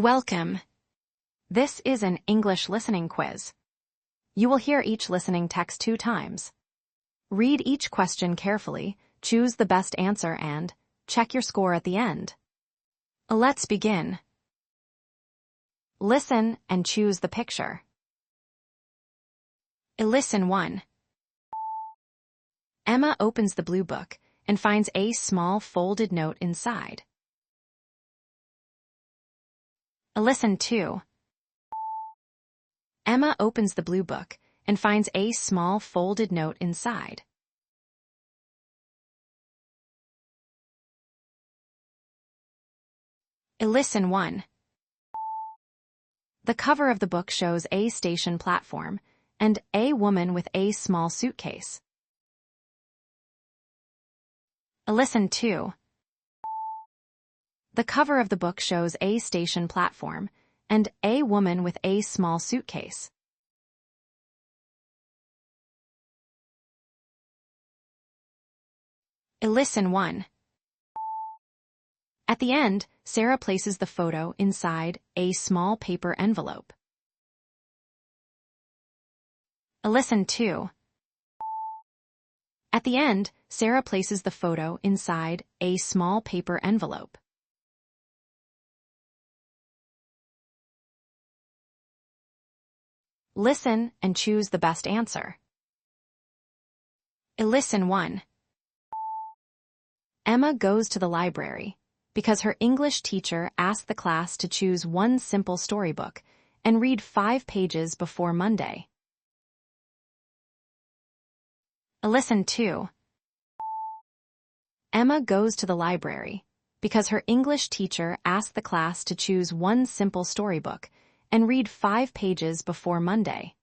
Welcome. This is an English listening quiz. You will hear each listening text 2 times. Read each question carefully, choose the best answer and check your score at the end. Let's begin. Listen and choose the picture. Listen 1. Emma opens the blue book and finds a small folded note inside. Listen 2. Emma opens the blue book and finds a small folded note inside. Listen 1. The cover of the book shows a station platform and a woman with a small suitcase. Listen 2. The cover of the book shows a station platform and a woman with a small suitcase. Listen 1. At the end, Sarah places the photo inside a small paper envelope. Listen 2. At the end, Sarah places the photo inside a small paper envelope. Listen and choose the best answer. Listen 1. Emma goes to the library because her English teacher asked the class to choose one simple storybook and read 5 pages before Monday. Listen 2. Emma goes to the library because her English teacher asked the class to choose one simple storybook and read 5 pages before Monday.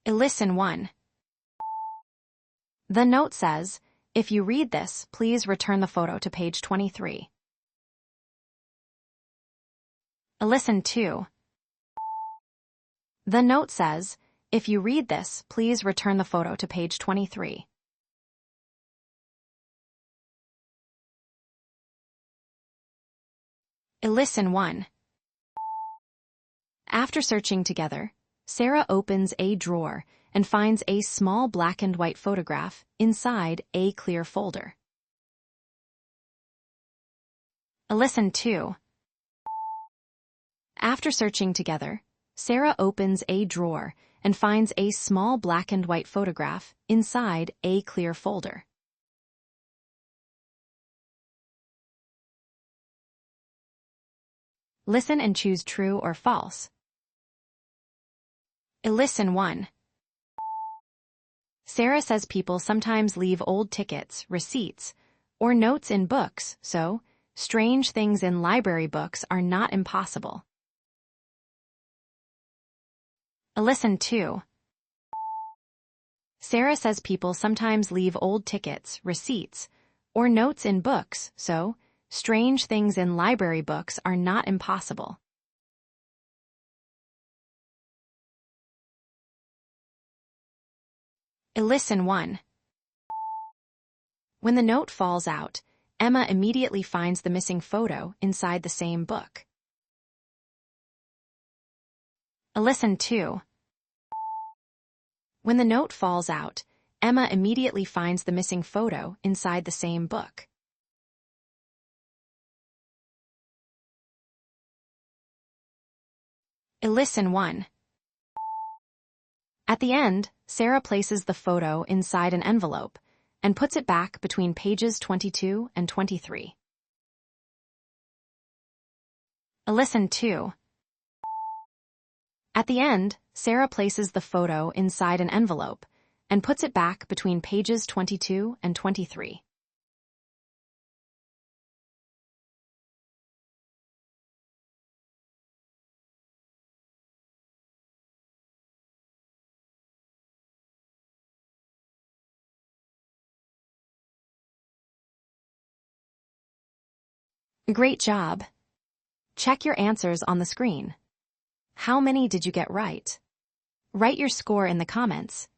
Listen 1. The note says, "If you read this, please return the photo to page 23. Listen 2. The note says, "If you read this, please return the photo to page 23. Listen 1. After searching together, Sarah opens a drawer and finds a small black and white photograph inside a clear folder. Listen 2. After searching together, Sarah opens a drawer and finds a small black and white photograph inside a clear folder. Listen and choose true or false. Listen 1. Sarah says people sometimes leave old tickets, receipts, or notes in books, so strange things in library books are not impossible. Listen 2. Sarah says people sometimes leave old tickets, receipts, or notes in books, so strange things in library books are not impossible. Listen 1. When the note falls out, Emma immediately finds the missing photo inside the same book. Listen 2. When the note falls out, Emma immediately finds the missing photo inside the same book. Listen 1. At the end, Sarah places the photo inside an envelope and puts it back between pages 22 and 23. Listen 2. At the end, Sarah places the photo inside an envelope and puts it back between pages 22 and 23. Great job! Check your answers on the screen. How many did you get right? Write your score in the comments